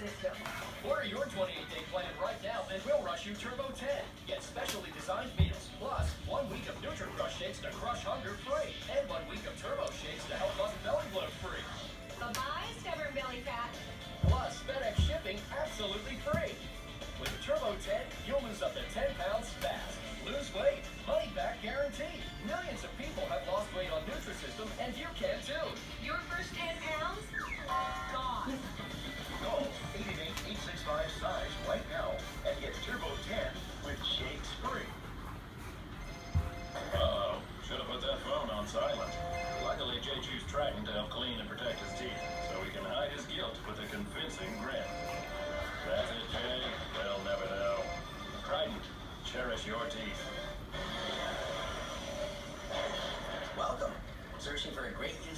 Nutrisystem. Order your 28-day plan right now and we'll rush you Turbo 10. Get specially designed meals, plus 1 week of NutriCrush shakes to crush hunger free, and 1 week of Turbo shakes to help bust belly bloat free. Bye-bye, stubborn belly fat. Plus, FedEx shipping absolutely free. With the Turbo 10, you'll lose up to 10 pounds fast. Lose weight, money back guarantee. Millions of people have lost weight on Nutrisystem, and you can too. Your first 10 pounds? Gone. Go 888-865 size right now and get Turbo 10 with shakes free. Uh-oh, should have put that phone on silent. Luckily, Jay chews Trident to help clean and protect his teeth, so he can hide his guilt with a convincing grin. That's it, Jay. They'll never know. Trident, cherish your teeth.